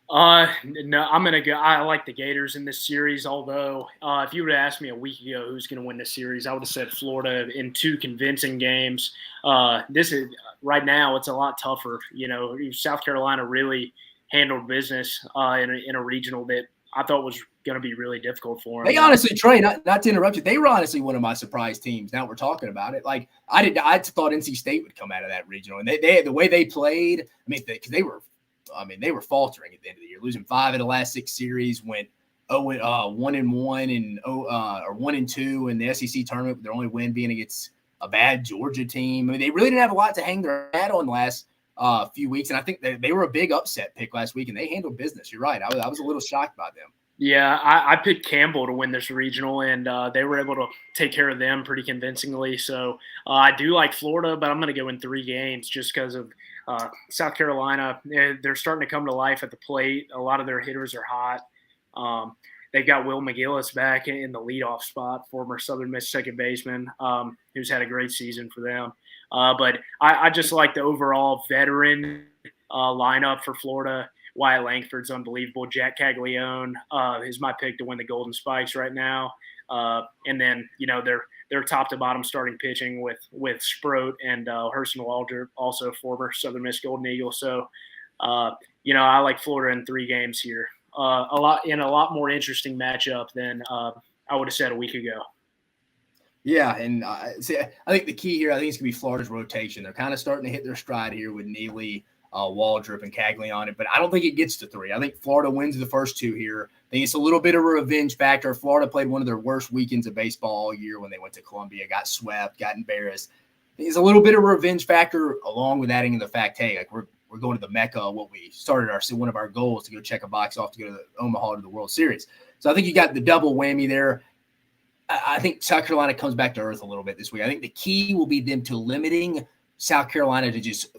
No, I'm going to go. I like the Gators in this series, although if you would have asked me a week ago who's going to win this series, I would have said Florida in 2 convincing games. This is right now, it's a lot tougher. You know, South Carolina really handled business in a regional that I thought was going to be really difficult for them. They honestly, Trey, not to interrupt you, they were honestly one of my surprise teams. Now we're talking about it. Like I thought NC State would come out of that regional, and they the way they played. I mean, because they were faltering at the end of the year, losing 5 of the last 6 series, went 1-1 and 1-2 in the SEC tournament. Their only win being against a bad Georgia team. I mean, they really didn't have a lot to hang their hat on the last few weeks, and I think they were a big upset pick last week, and they handled business. You're right. I was a little shocked by them. Yeah, I picked Campbell to win this regional, and they were able to take care of them pretty convincingly. So I do like Florida, but I'm going to go in 3 games just because of South Carolina. They're starting to come to life at the plate. A lot of their hitters are hot. They've got Will McGillis back in the leadoff spot, former Southern Miss second baseman, who's had a great season for them. But I just like the overall veteran lineup for Florida. Wyatt Langford's unbelievable. Jack Caglione is my pick to win the Golden Spikes right now. And then, you know, they're top to bottom starting pitching with Sproat and Hurston Walter, also former Southern Miss Golden Eagle. So, you know, I like Florida in 3 games here. A lot more interesting matchup than I would have said a week ago. Yeah, and see, I think the key here, I think it's going to be Florida's rotation. They're kind of starting to hit their stride here with Neely, Waldrop, and Cagley on it, but I don't think it gets to 3. I think Florida wins the first 2 here. I think it's a little bit of a revenge factor. Florida played one of their worst weekends of baseball all year when they went to Columbia, got swept, got embarrassed. It's a little bit of a revenge factor, along with adding in the fact, hey, like we're going to the Mecca. What we started one of our goals to go check a box off to go to the Omaha to the World Series. So I think you got the double whammy there. I think South Carolina comes back to earth a little bit this week. I think the key will be them to limiting South Carolina to just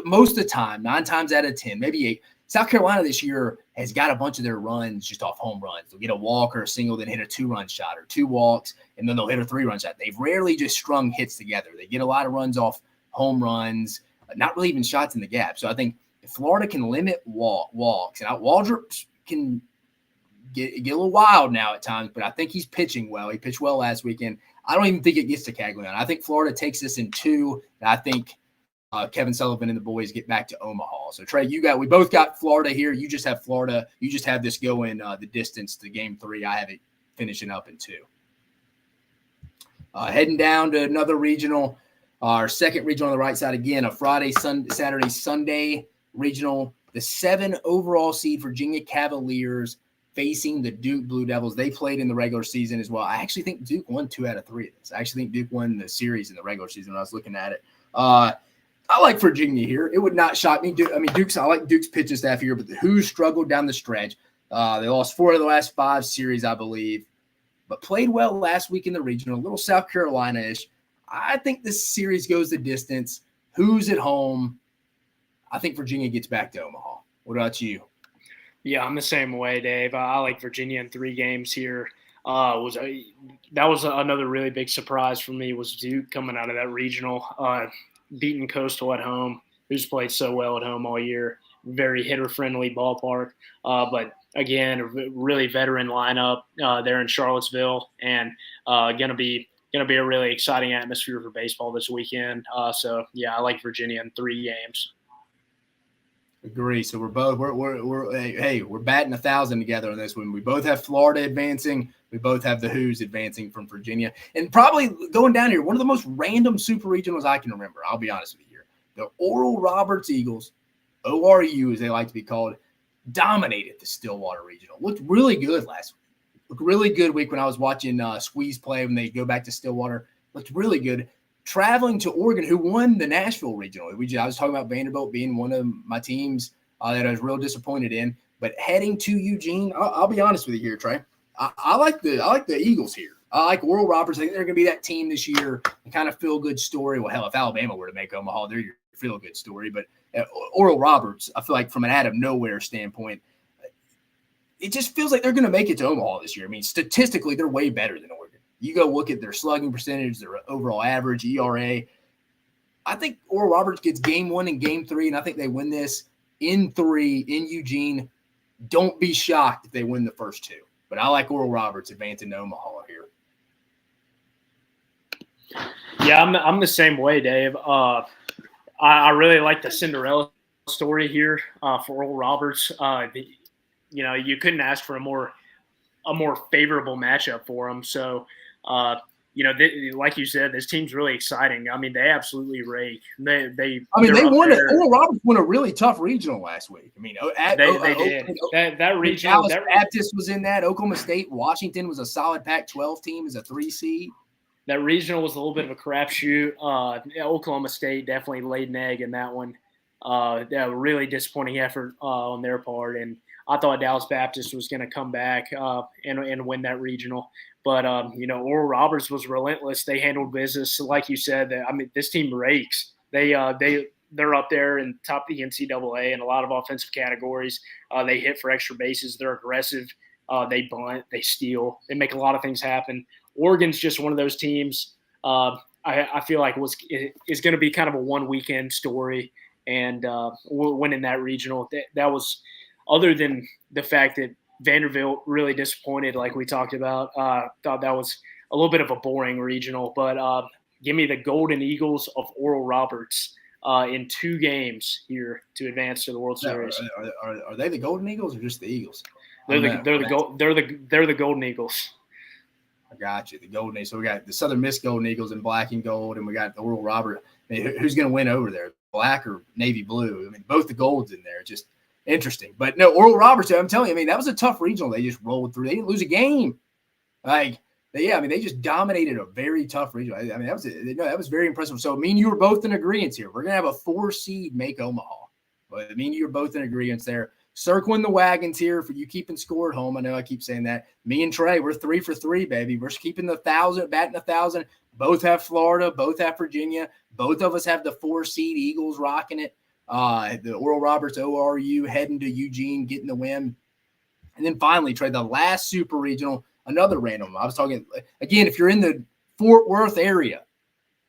most of the time, 9 times out of 10, maybe 8. South Carolina this year has got a bunch of their runs just off home runs. They'll get a walk or a single, then hit a 2-run shot, or 2 walks, and then they'll hit a 3-run shot. They've rarely just strung hits together. They get a lot of runs off home runs, not really even shots in the gap. So I think if Florida can limit walks, and Waldrop can get a little wild now at times, but I think he's pitching well. He pitched well last weekend. I don't even think it gets to Caglione. I think Florida takes this in 2, and I think Kevin Sullivan and the boys get back to Omaha. So Trey, we both got Florida here. You just have Florida. You just have this going the distance to game 3. I have it finishing up in 2. Heading down to another regional, our second regional on the right side again, a Saturday, Sunday regional. The 7 overall seed Virginia Cavaliers facing the Duke Blue Devils. They played in the regular season as well. I actually think Duke won 2 out of 3 of this. I actually think Duke won the series in the regular season when I was looking at it. I like Virginia here. It would not shock me. I like Duke's pitching staff here, but the Hoos struggled down the stretch. They lost 4 of the last 5 series, I believe, but played well last week in the regional, a little South Carolina-ish. I think this series goes the distance. Hoos at home. I think Virginia gets back to Omaha. What about you? Yeah, I'm the same way, Dave. I like Virginia in 3 games here. That was another really big surprise for me, was Duke coming out of that regional, beating Coastal at home, who's played so well at home all year. Very hitter-friendly ballpark. But, again, a really veteran lineup there in Charlottesville, and going to be a really exciting atmosphere for baseball this weekend. So, yeah, I like Virginia in 3 games. Agree. So we're batting 1,000 together on this one. We both have Florida advancing. We both have the Hoos advancing from Virginia. And probably going down here, one of the most random super regionals I can remember. I'll be honest with you here. The Oral Roberts Eagles, ORU as they like to be called, dominated the Stillwater Regional. Looked really good last week. Looked really good week when I was watching Squeeze play when they go back to Stillwater. Looked really good. Traveling to Oregon, who won the Nashville Regional. I was talking about Vanderbilt being one of my teams that I was real disappointed in. But heading to Eugene, I'll be honest with you here, Trey. I like the Eagles here. I like Oral Roberts. I think they're going to be that team this year, and kind of feel-good story. Well, hell, if Alabama were to make Omaha, they're your feel-good story. But Oral Roberts, I feel like from an out-of-nowhere standpoint, it just feels like they're going to make it to Omaha this year. I mean, statistically, they're way better than Oregon. You go look at their slugging percentage, their overall average, ERA. I think Oral Roberts gets game 1 and game 3, and I think they win this in 3 in Eugene. Don't be shocked if they win the first 2. But I like Oral Roberts advancing to Omaha here. Yeah, I'm the same way, Dave. I really like the Cinderella story here for Oral Roberts. You couldn't ask for a more favorable matchup for them. So, like you said, this team's really exciting. I mean, they absolutely rake. Oral Roberts won a really tough regional last week. I mean, they did. That regional. Baptist was in that. Oklahoma State, Washington was a solid Pac-12 team as a 3 seed. That regional was a little bit of a crapshoot. Oklahoma State definitely laid an egg in that one. A really disappointing effort on their part, and I thought Dallas Baptist was going to come back and win that regional. But, Oral Roberts was relentless. They handled business. Like you said, this team rakes. They're up there in top of the NCAA in a lot of offensive categories. They hit for extra bases. They're aggressive. They bunt. They steal. They make a lot of things happen. Oregon's just one of those teams I feel like is going to be kind of a one-weekend story. And winning that regional, that was – other than the fact that Vanderbilt really disappointed, like we talked about, thought that was a little bit of a boring regional. But give me the Golden Eagles of Oral Roberts in 2 games here to advance to the World Series. Are they the Golden Eagles or just the Eagles? They're the Golden Eagles. I got you. The Golden Eagles. So we got the Southern Miss Golden Eagles in black and gold, and we got the Oral Roberts. I mean, who's going to win over there, black or navy blue? I mean, both the golds in there. Just interesting. But no, Oral Roberts, I'm telling you, I mean, that was a tough regional. They just rolled through. They didn't lose a game. Like, they just dominated a very tough regional. I mean, that was very impressive. So me and you were both in agreement here. We're going to have a 4 seed make Omaha. But me and you are both in agreement there. Circling the wagons here for you keeping score at home. I know I keep saying that. Me and Trey, we're 3 for 3, baby. We're keeping the 1,000, batting 1,000. Both have Florida, both have Virginia. Both of us have the 4 seed Eagles rocking it. The Oral Roberts ORU heading to Eugene, getting the win. And then finally, Trey, the last super regional, another random. I was talking, again, if you're in the Fort Worth area,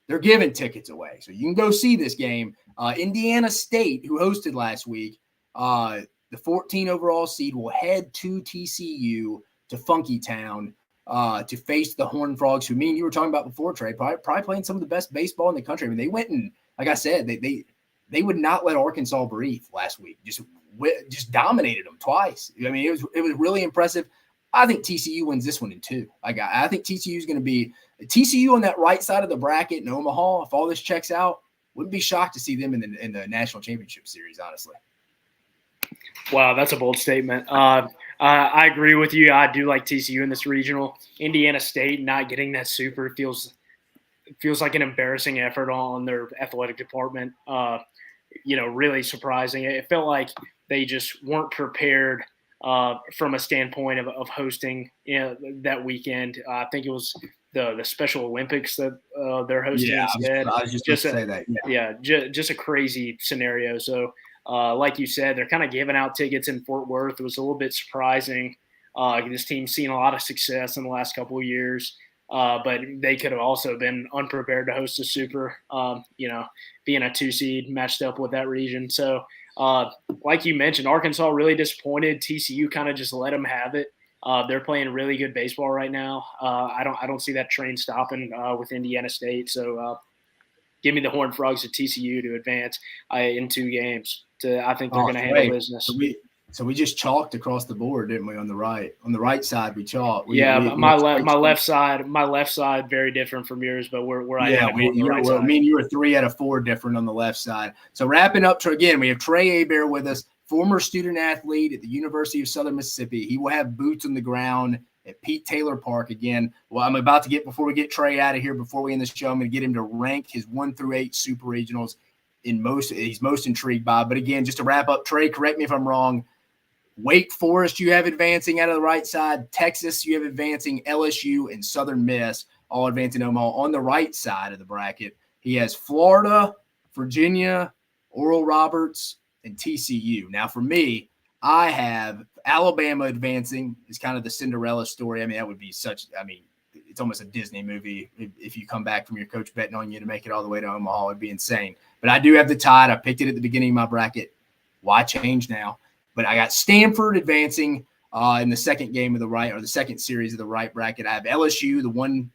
they're giving tickets away. So you can go see this game. Indiana State, who hosted last week, the 14 overall seed will head to TCU, to Funky Town, to face the Horned Frogs, who me and you were talking about before, Trey, probably playing some of the best baseball in the country. I mean, they went and, like I said, they would not let Arkansas breathe last week. Just dominated them twice. I mean, it was really impressive. I think TCU wins this one in 2. I think TCU is going to be TCU on that right side of the bracket in Omaha. If all this checks out, wouldn't be shocked to see them in the national championship series, honestly. Wow, that's a bold statement. I agree with you. I do like TCU in this regional. Indiana State not getting that super feels like an embarrassing effort on their athletic department. Really surprising. It felt like they just weren't prepared from a standpoint of hosting that weekend. I think it was the Special Olympics that they're hosting instead. I was just going to say that. Yeah, just a crazy scenario. So, like you said, they're kind of giving out tickets in Fort Worth. It was a little bit surprising. This team's seen a lot of success in the last couple of years, but they could have also been unprepared to host a super, being a 2 seed matched up with that region. So, like you mentioned, Arkansas really disappointed. TCU kind of just let them have it. They're playing really good baseball right now. I don't see that train stopping with Indiana State. So give me the Horned Frogs at TCU to advance in 2 games. I think they're going to handle business. So we just chalked across the board, didn't we? On the right side, we chalked. My left side, very different from yours, but we're me and you are 3 out of 4 different on the left side. So wrapping up, again, we have Trey Hebert with us, former student athlete at the University of Southern Mississippi. He will have boots on the ground at Pete Taylor Park again. Well, I'm about to before we get Trey out of here, before we end the show, I'm going to get him to rank his 1 through 8 super regionals he's most intrigued by. But again, just to wrap up, Trey, correct me if I'm wrong. Wake Forest, you have advancing out of the right side. Texas, you have advancing. LSU and Southern Miss all advancing Omaha. On the right side of the bracket, he has Florida, Virginia, Oral Roberts, and TCU. Now, for me, I have Alabama advancing is kind of the Cinderella story. I mean, that would be it's almost a Disney movie. If you come back from your coach betting on you to make it all the way to Omaha, it'd be insane. But I do have the Tide. I picked it at the beginning of my bracket. Why change now? But I got Stanford advancing in the second game of the right, or the second series of the right bracket. I have LSU, the one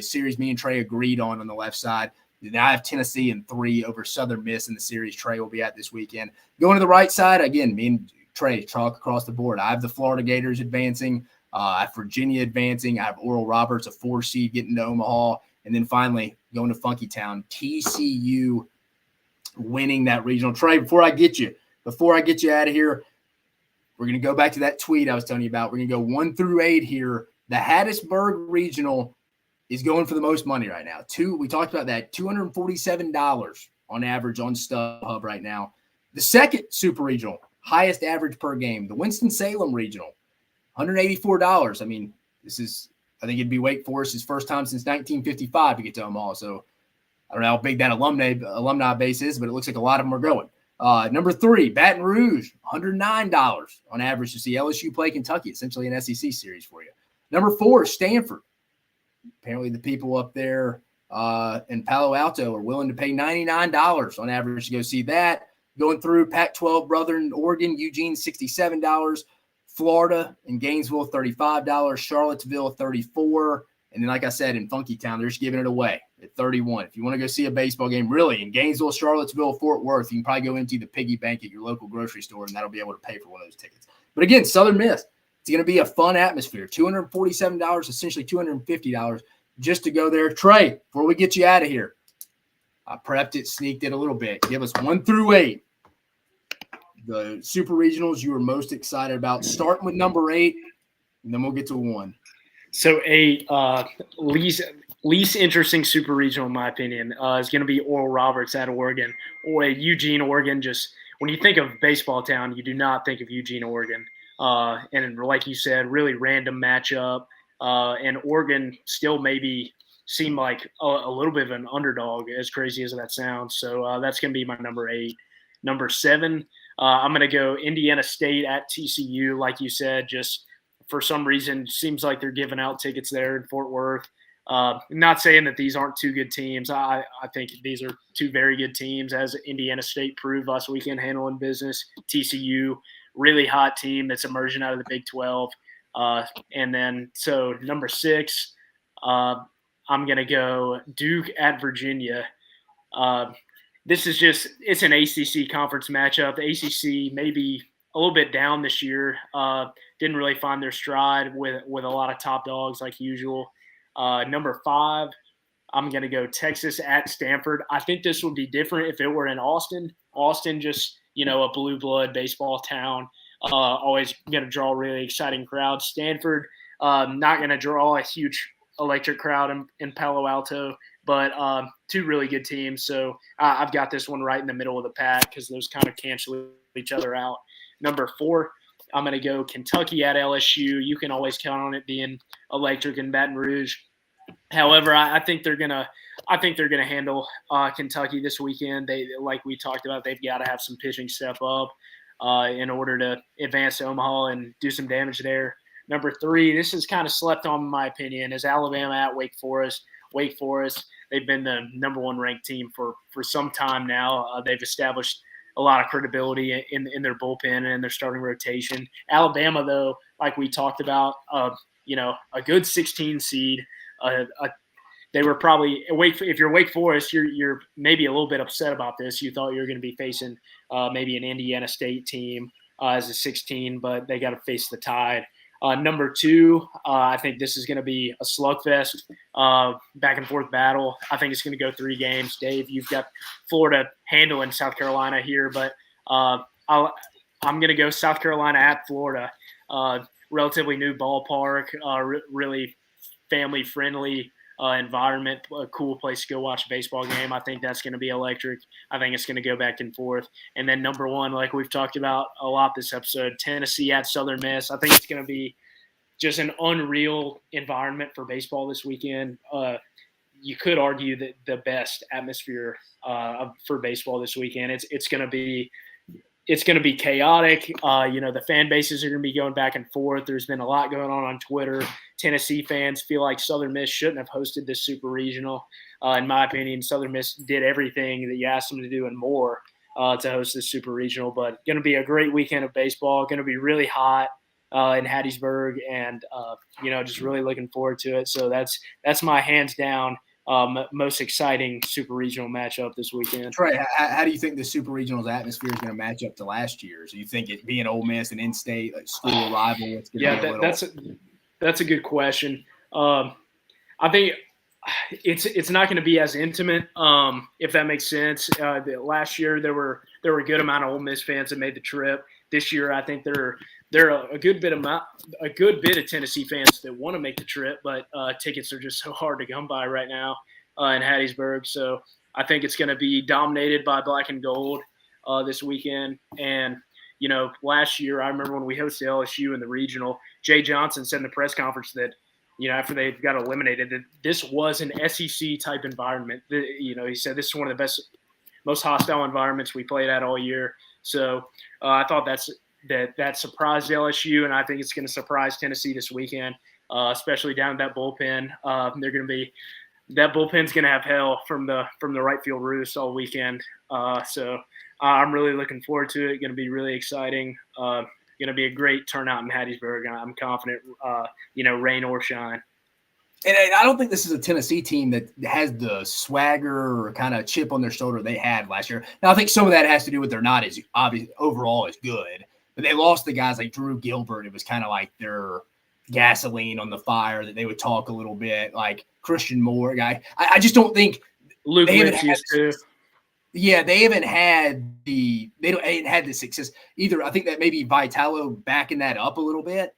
series me and Trey agreed on the left side. Now I have Tennessee in 3 over Southern Miss in the series Trey will be at this weekend. Going to the right side, again, me and Trey chalk across the board. I have the Florida Gators advancing. I have Virginia advancing. I have Oral Roberts, a 4 seed, getting to Omaha. And then finally, going to Funky Town, TCU winning that regional. Trey, before I get you out of here, we're going to go back to that tweet I was telling you about. We're going to go 1 through 8 here. The Hattiesburg Regional is going for the most money right now. We talked about that, $247 on average on StubHub right now. The second Super Regional, highest average per game. The Winston-Salem Regional, $184. I mean, I think it'd be Wake Forest's first time since 1955 to get to Omaha. So I don't know how big that alumni base is, but it looks like a lot of them are going. Number 3, Baton Rouge, $109 on average to see LSU play Kentucky, essentially an SEC series for you. Number 4, Stanford. Apparently the people up there in Palo Alto are willing to pay $99 on average to go see that. Going through Pac-12 brother in Oregon, Eugene, $67. Florida and Gainesville, $35. Charlottesville, $34. And then, like I said, in Funky Town, they're just giving it away at $31. If you want to go see a baseball game, really, in Gainesville, Charlottesville, Fort Worth, you can probably go empty the piggy bank at your local grocery store, and that'll be able to pay for one of those tickets. But again, Southern Miss, It's going to be a fun atmosphere. $247, essentially $250 just to go there. Trey, before we get you out of here, I prepped it, sneaked it a little bit. Give us 1 through 8. The super regionals you were most excited about, starting with number 8, and then we'll get to 1. So least interesting super regional, in my opinion, is going to be Oral Roberts out of Oregon, or Eugene, Oregon. Just when you think of baseball town, you do not think of Eugene, Oregon. And like you said, really random matchup. And Oregon still maybe seemed like a little bit of an underdog, as crazy as that sounds. So that's going to be my number 8. Number 7, I'm going to go Indiana State at TCU. Like you said, just for some reason, seems like they're giving out tickets there in Fort Worth. Not saying that these aren't 2 good teams. I think these are 2 very good teams, as Indiana State proved last weekend handling business. TCU, really hot team that's emerging out of the Big 12. And then so number 6, I'm going to go Duke at Virginia. This is just – it's an ACC conference matchup. The ACC maybe a little bit down this year. Didn't really find their stride with a lot of top dogs like usual. Number 5, I'm going to go Texas at Stanford. I think this would be different if it were in Austin. Austin just, a blue blood baseball town. Always going to draw a really exciting crowd. Stanford, not going to draw a huge electric crowd in Palo Alto, but 2 really good teams. So I've got this one right in the middle of the pack because those kind of cancel each other out. Number 4, I'm going to go Kentucky at LSU. You can always count on it being electric in Baton Rouge. However, I think they're gonna handle Kentucky this weekend. They, like we talked about, they've got to have some pitching step up in order to advance to Omaha and do some damage there. Number 3, this is kind of slept on, in my opinion, is Alabama at Wake Forest. Wake Forest, they've been the number 1 ranked team for some time now. They've established a lot of credibility in their bullpen and in their starting rotation. Alabama, though, like we talked about, a good 16 seed. They were probably if you're Wake Forest, you're maybe a little bit upset about this. You thought you were going to be facing maybe an Indiana State team as a 16, but they got to face the Tide. Number 2, I think this is going to be a slugfest, back and forth battle. I think it's going to go 3 games. Dave, you've got Florida handling South Carolina here, but I'm going to go South Carolina at Florida. Relatively new ballpark, really family-friendly environment, a cool place to go watch a baseball game. I think that's going to be electric. I think it's going to go back and forth. And then number 1, like we've talked about a lot this episode, Tennessee at Southern Miss. I think it's going to be just an unreal environment for baseball this weekend. You could argue that the best atmosphere for baseball this weekend. It's going to be chaotic. The fan bases are going to be going back and forth. There's been a lot going on Twitter. Tennessee fans feel like Southern Miss shouldn't have hosted this super regional. In my opinion, Southern Miss did everything that you asked them to do and more to host this super regional. But going to be a great weekend of baseball. Going to be really hot in Hattiesburg, and just really looking forward to it. So that's my hands down most exciting super regional matchup this weekend. Trey, how do you think the super regional's atmosphere is going to match up to last year's? Do you think it being Ole Miss and in-state, like school rival? It's going to be that's a good question. I think it's not going to be as intimate, if that makes sense. Last year there were a good amount of Ole Miss fans that made the trip. This year I think there are a good bit of Tennessee fans that want to make the trip, but tickets are just so hard to come by right now in Hattiesburg. So I think it's going to be dominated by black and gold this weekend. And last year I remember when we hosted LSU in the regional, Jay Johnson said in the press conference that after they got eliminated, that this was an SEC type environment. He said this is one of the best, most hostile environments we played at all year. So I thought that surprised LSU, and I think it's going to surprise Tennessee this weekend, especially down at that bullpen. That bullpen's going to have hell from the right field roost all weekend. So I'm really looking forward to it. Going to be really exciting. Going to be a great turnout in Hattiesburg. I'm confident, rain or shine. And I don't think this is a Tennessee team that has the swagger or kind of chip on their shoulder they had last year. Now, I think some of that has to do with they're not as obvious overall as good. but they lost the guys like Drew Gilbert. It was kind of like their gasoline on the fire that they would talk a little bit, like Christian Moore guy. I just don't think Luke Lynch too. Yeah, they haven't had the success either. I think that maybe Vitalo backing that up a little bit,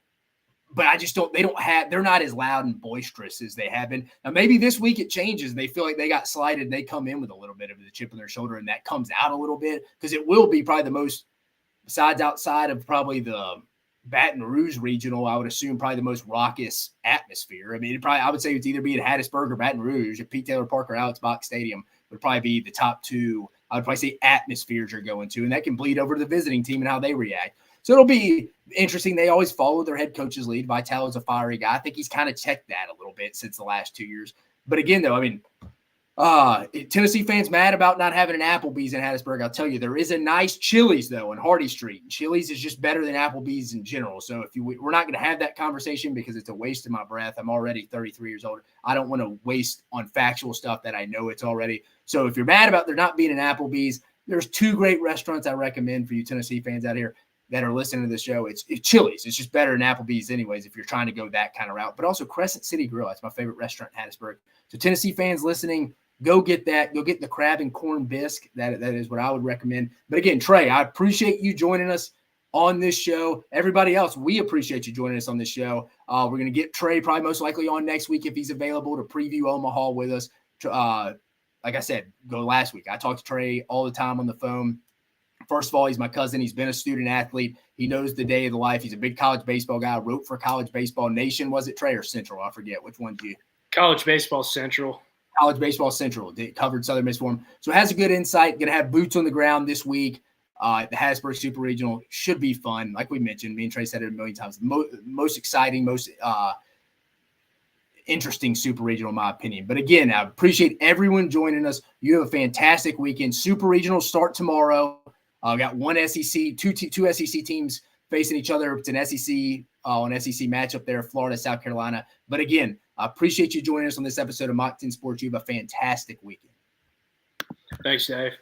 but I just don't. They're not as loud and boisterous as they have been. Now maybe this week it changes. And they feel like they got slighted. And they come in with a little bit of the chip on their shoulder, and that comes out a little bit because it will be probably the most, besides outside of probably the Baton Rouge regional, I would assume probably the most raucous atmosphere. I mean, I would say it's either be in Hattiesburg or Baton Rouge. If Pete Taylor Park or Alex Box Stadium would probably be the top two. I would probably say atmospheres you're going to, and that can bleed over to the visiting team and how they react. So it'll be interesting. They always follow their head coach's lead. Vitalo's a fiery guy. I think he's kind of checked that a little bit since the last 2 years. But again, though, I mean, Tennessee fans mad about not having an Applebee's in Hattiesburg. I'll tell you, there is a nice Chili's, though, in Hardy Street. And Chili's is just better than Applebee's in general. So we're not going to have that conversation because it's a waste of my breath. I'm already 33 years old. I don't want to waste on factual stuff that I know it's already. So if you're mad about there not being an Applebee's, there's two great restaurants I recommend for you Tennessee fans out here that are listening to the show. It's Chili's. It's just better than Applebee's anyways if you're trying to go that kind of route. But also Crescent City Grill. That's my favorite restaurant in Hattiesburg. So Tennessee fans listening, go get that. Go get the crab and corn bisque. That is what I would recommend. But again, Trey, I appreciate you joining us on this show. Everybody else, we appreciate you joining us on this show. We're going to get Trey probably most likely on next week if he's available to preview Omaha with us. Like I said, go last week. I talk to Trey all the time on the phone. First of all, he's my cousin. He's been a student athlete. He knows the day of the life. He's a big college baseball guy. Wrote for College Baseball Nation. Was it Trey or Central? I forget. Which one did you? College Baseball Central. College Baseball Central. Covered Southern Miss for him. So has a good insight. Going to have boots on the ground this week. The Hattiesburg Super Regional should be fun. Like we mentioned, me and Trey said it a million times. Most exciting, most interesting Super Regional, in my opinion. But again, I appreciate everyone joining us. You have a fantastic weekend. Super Regional start tomorrow. Got one SEC, two SEC teams facing each other. It's an SEC matchup there, Florida, South Carolina. But again, I appreciate you joining us on this episode of Mock 10 Sports. You have a fantastic weekend. Thanks, Dave.